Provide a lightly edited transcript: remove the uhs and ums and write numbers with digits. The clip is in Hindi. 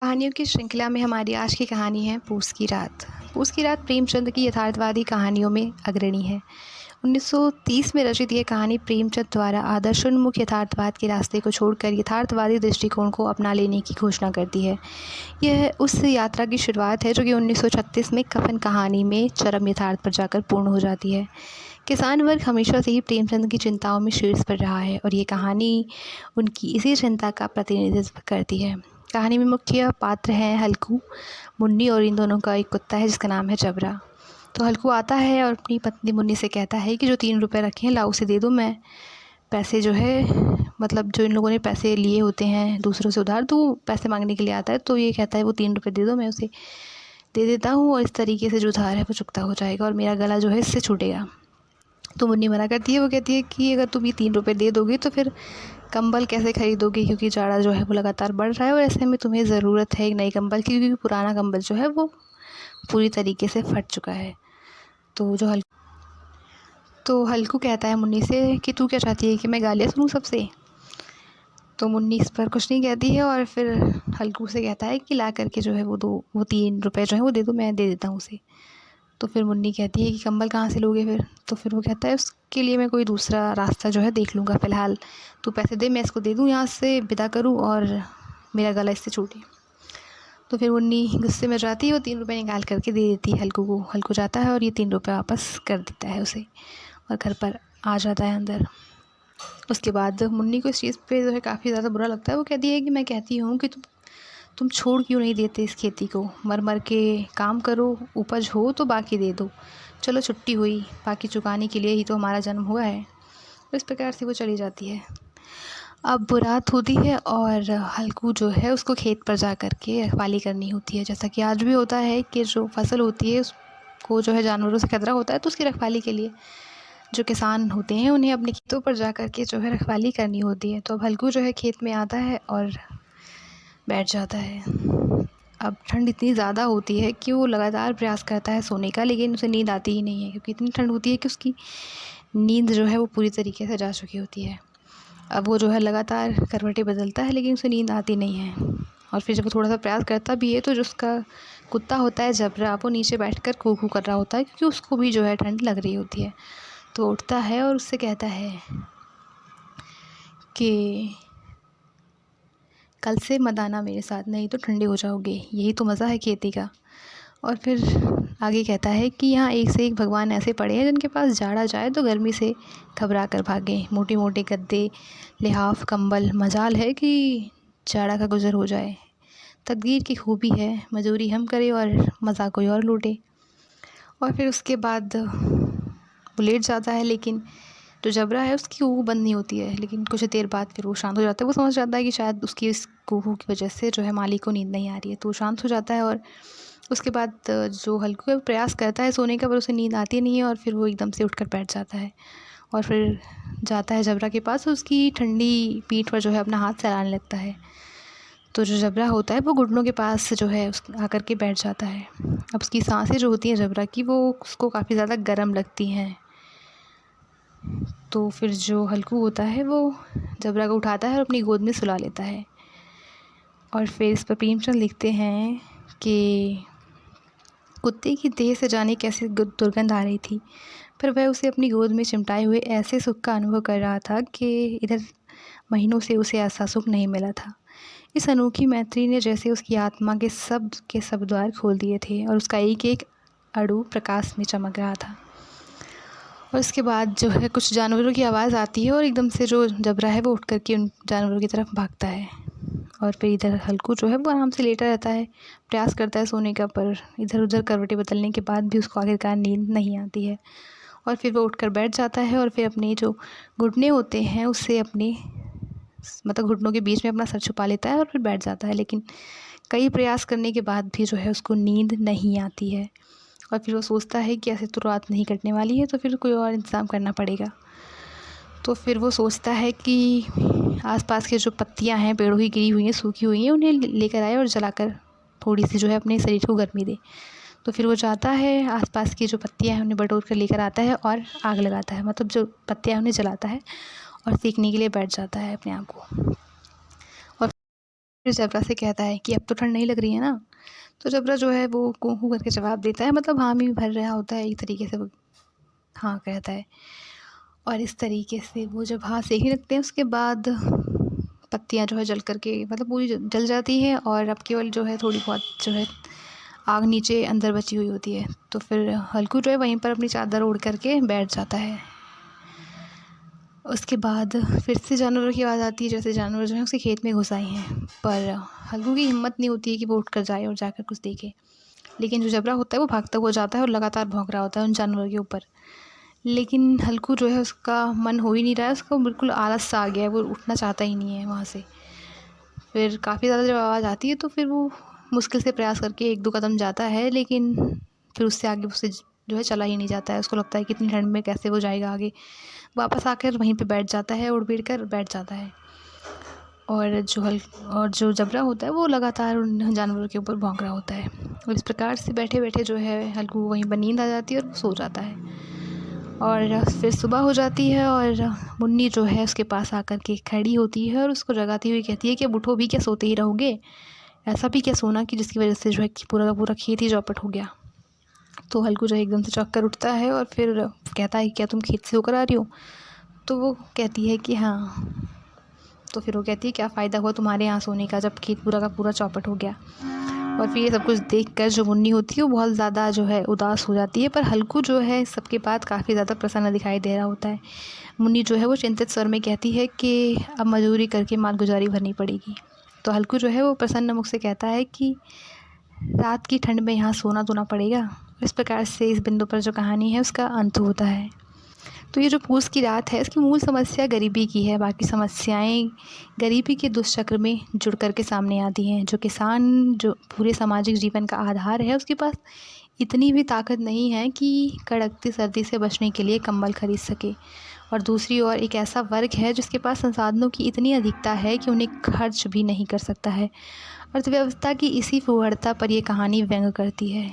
कहानियों की श्रृंखला में हमारी आज की कहानी है पूस की रात। पूस की रात प्रेमचंद की यथार्थवादी कहानियों में अग्रणी है। 1930 में रचित यह कहानी प्रेमचंद द्वारा आदर्शोन्मुख यथार्थवाद के रास्ते को छोड़कर यथार्थवादी दृष्टिकोण को अपना लेने की घोषणा करती है। यह उस यात्रा की शुरुआत है जो कि 1936 में कफन कहानी में चरम यथार्थ पर जाकर पूर्ण हो जाती है। किसान वर्ग हमेशा से ही प्रेमचंद की चिंताओं में शीर्ष पर रहा है और ये कहानी उनकी इसी चिंता का प्रतिनिधित्व करती है। कहानी में मुख्य पात्र हैं हल्कू, मुन्नी और इन दोनों का एक कुत्ता है जिसका नाम है जबरा। तो हल्कू आता है और अपनी पत्नी मुन्नी से कहता है कि जो 3 रुपये रखे हैं लाओ उसे दे दो, मैं पैसे जो है मतलब जो इन लोगों ने पैसे लिए होते हैं दूसरों से उधार, तो वो पैसे मांगने के लिए आता है। तो ये कहता है वो 3 रुपये दे दो, मैं उसे दे देता हूँ और इस तरीके से जो उधार है वो चुकता हो जाएगा और मेरा गला जो है इससे छूटेगा। तो मुन्नी मना करती है। वो कहती है कि अगर तुम ये 3 रुपये दे दोगे तो फिर कंबल कैसे खरीदोगे, क्योंकि जाड़ा जो है वो लगातार बढ़ रहा है और ऐसे में तुम्हें ज़रूरत है एक नई कंबल की, क्योंकि पुराना कंबल जो है वो पूरी तरीके से फट चुका है। तो हल्कू कहता है मुन्नी से कि तू क्या चाहती है कि मैं गालियाँ सुनूँ सबसे। तो मुन्नी इस पर कुछ नहीं कहती है और फिर हल्कू से कहता है कि ला करके जो है वो 3 रुपये जो है वो दे दो, मैं दे देता हूँ उसे। तो फिर मुन्नी कहती है कि कंबल कहाँ से लोगे फिर। तो फिर वो कहता है उसके लिए मैं कोई दूसरा रास्ता जो है देख लूँगा, फ़िलहाल तू पैसे दे, मैं इसको दे दूँ यहाँ से विदा करूँ और मेरा गला इससे छूटे। तो फिर मुन्नी गुस्से में जाती है, वो 3 रुपये निकाल करके दे देती है हल्कू को। हल्कू जाता है और ये 3 रुपये वापस कर देता है उसे और घर पर आ जाता है अंदर। उसके बाद मुन्नी को इस चीज़ पे जो है काफ़ी ज़्यादा बुरा लगता है। वो कहती है कि मैं कहती हूँ कि तुम छोड़ क्यों नहीं देते इस खेती को, मर मर के काम करो, उपज हो तो बाकी दे दो, चलो छुट्टी हुई, बाकी चुकाने के लिए ही तो हमारा जन्म हुआ है। तो इस प्रकार से वो चली जाती है। अब वो रात होती है और हल्कू जो है उसको खेत पर जा कर के रखवाली करनी होती है, जैसा कि आज भी होता है कि जो फसल होती है उसको जो है जानवरों से खतरा होता है, तो उसकी रखवाली के लिए जो किसान होते हैं उन्हें अपने खेतों पर जा कर के जो है रखवाली करनी होती है। तो अब हल्कू जो है खेत में आता है और बैठ जाता है। अब ठंड इतनी ज़्यादा होती है कि वो लगातार प्रयास करता है सोने का, लेकिन उसे नींद आती ही नहीं है, क्योंकि इतनी ठंड होती है कि उसकी नींद जो है वो पूरी तरीके से जा चुकी होती है। अब वो जो है लगातार करवटें बदलता है लेकिन उसे नींद आती नहीं है। और फिर जब वो थोड़ा सा प्रयास करता भी है तो जो उसका कुत्ता होता है जबरा, वो नीचे बैठकर कू कू कर रहा होता है, क्योंकि उसको भी जो है ठंड लग रही होती है। तो वो उठता है और उससे कहता है कि कल से मत आना मेरे साथ, नहीं तो ठंडे हो जाओगे, यही तो मज़ा है खेती का। और फिर आगे कहता है कि यहाँ एक से एक भगवान ऐसे पड़े हैं जिनके पास जाड़ा जाए तो गर्मी से घबरा कर भागें। मोटे मोटे गद्दे, लिहाफ, कंबल, मजाल है कि जाड़ा का गुजर हो जाए। तकदीर की खूबी है, मजूरी हम करें और मज़ा कोई और लूटे। और फिर उसके बाद वो लेट जाता है, लेकिन जो जबरा है उसकी कुहू बंद नहीं होती है। लेकिन कुछ देर बाद फिर वो शांत हो जाता है। वो समझ जाता है कि शायद उसकी इस कुहू की वजह से जो है मालिक को नींद नहीं आ रही है, तो वो शांत हो जाता है। और उसके बाद जो हल्कू है प्रयास करता है सोने का, पर उसे नींद आती नहीं है और फिर वो एकदम से उठकर बैठ जाता है और फिर जाता है जबरा के पास, उसकी ठंडी पीठ पर जो है अपना हाथ फैलाने लगता है। तो जो जबरा होता है वो घुटनों के पास जो है उस आकर के बैठ जाता है। अब उसकी सांसें जो होती हैं जबरा की, वो उसको काफ़ी ज़्यादा गर्म लगती हैं। तो फिर जो हल्कू होता है वो जबरा को उठाता है और अपनी गोद में सुला लेता है। और फिर इस पर प्रेमचंद लिखते हैं कि कुत्ते की देह से जाने कैसे दुर्गंध आ रही थी, पर वह उसे अपनी गोद में चिमटाए हुए ऐसे सुख का अनुभव कर रहा था कि इधर महीनों से उसे ऐसा सुख नहीं मिला था। इस अनोखी मैत्री ने जैसे उसकी आत्मा के सब द्वार खोल दिए थे और उसका एक एक अणु प्रकाश में चमक रहा था। और उसके बाद जो है कुछ जानवरों की आवाज़ आती है और एकदम से जो जबरा है वो उठ कर के उन जानवरों की तरफ भागता है। और फिर इधर हल्कू जो है वो आराम से लेटा रहता है, प्रयास करता है सोने का, पर इधर उधर करवटें बदलने के बाद भी उसको आखिरकार नींद नहीं आती है। और फिर वो उठकर बैठ जाता है और फिर अपने जो घुटने होते हैं उससे अपने मतलब घुटनों के बीच में अपना सर छुपा लेता है और फिर बैठ जाता है। लेकिन कई प्रयास करने के बाद भी जो है उसको नींद नहीं आती है। और फिर वो सोचता है कि ऐसे तो रात नहीं कटने वाली है, तो फिर कोई और इंतज़ाम करना पड़ेगा। तो फिर वो सोचता है कि आसपास के जो पत्तियां हैं पेड़ों की गिरी हुई हैं, सूखी हुई हैं, उन्हें लेकर आए और जलाकर थोड़ी सी जो है अपने शरीर को गर्मी दे। तो फिर वो जाता है, आसपास की जो पत्तियां हैं उन्हें बटोर कर लेकर आता है और आग लगाता है, मतलब जो पत्तियां हैं उन्हें जलाता है और सेकने के लिए बैठ जाता है अपने आप को। और फिर ज़बरा से कहता है कि अब तो ठंड नहीं लग रही है ना। तो ज़बरा जो है वो कूँ करके जवाब देता है, मतलब हामी भर रहा होता है एक तरीके से, वो हाँ कहता है। और इस तरीके से वो जब हाथ सेकने लगते हैं उसके बाद पत्तियाँ जो है जल करके मतलब पूरी जल जाती हैं, और अब केवल जो है थोड़ी बहुत जो है आग नीचे अंदर बची हुई होती है। तो फिर हल्कू जो है वहीं पर अपनी चादर ओढ़ करके बैठ जाता है। उसके बाद फिर से जानवरों की आवाज़ आती है, जैसे जानवर जो है उसके खेत में घुस आए हैं, पर हल्कू की हिम्मत नहीं होती है कि वो उठ कर जाए और जाकर कुछ देखे। लेकिन जो ज़बरा होता है वो भागता हुआ जाता है और लगातार भौंक रहा होता है उन जानवरों के ऊपर। लेकिन हल्कू जो है उसका मन हो ही नहीं रहा है, उसको बिल्कुल आलस सा आ गया है, वो उठना चाहता ही नहीं है वहाँ से। फिर काफ़ी ज़्यादा जब आवाज़ आती है तो फिर वो मुश्किल से प्रयास करके 1-2 कदम जाता है, लेकिन फिर उससे आगे उससे जो है चला ही नहीं जाता है। उसको लगता है कि इतनी ठंड में कैसे वो जाएगा आगे। वापस आकर वहीं पे बैठ जाता है, उड़-बिड़ कर बैठ जाता है। और जो ज़बरा होता है वो लगातार उन जानवरों के ऊपर भौंक रहा होता है। और इस प्रकार से बैठे-बैठे जो है हल्कू को वहीं पर नींद आ जाती है और वो सो जाता है। और फिर सुबह हो जाती है और मुन्नी जो है उसके पास आकर के खड़ी होती है और उसको जगाती हुई कहती है कि अब उठो भी, क्या सोते ही रहोगे? ऐसा भी क्या सोना कि जिसकी वजह से जो है कि पूरा का पूरा खेत ही चौपट हो गया। तो हल्कू जो है एकदम से चौंक कर उठता है और फिर कहता है, क्या तुम खेत से होकर आ रही हो? तो वो कहती है कि हाँ। तो फिर वो कहती है, क्या फ़ायदा हुआ तुम्हारे यहाँ सोने का जब खेत पूरा का पूरा चौपट हो गया। और फिर ये सब कुछ देखकर जो मुन्नी होती है वो बहुत ज़्यादा जो है उदास हो जाती है, पर हल्कू जो है सबके बाद काफ़ी ज़्यादा प्रसन्न दिखाई दे रहा होता है। मुन्नी जो है वो चिंतित स्वर में कहती है कि अब मजदूरी करके मालगुजारी भरनी पड़ेगी। तो हल्कू जो है वो प्रसन्न मुख से कहता है कि रात की ठंड में यहाँ सोना तो ना पड़ेगा। इस प्रकार से इस बिंदु पर जो कहानी है उसका अंत होता है। तो ये जो पूस की रात है इसकी मूल समस्या गरीबी की है, बाकी समस्याएं गरीबी के दुष्चक्र में जुड़ कर के सामने आती हैं। जो किसान जो पूरे सामाजिक जीवन का आधार है उसके पास इतनी भी ताकत नहीं है कि कड़कती सर्दी से बचने के लिए कंबल खरीद सके, और दूसरी ओर एक ऐसा वर्ग है जिसके पास संसाधनों की इतनी अधिकता है कि उन्हें खर्च भी नहीं कर सकता है। अर्थव्यवस्था की इसी फूहड़ता पर यह कहानी व्यंग करती है।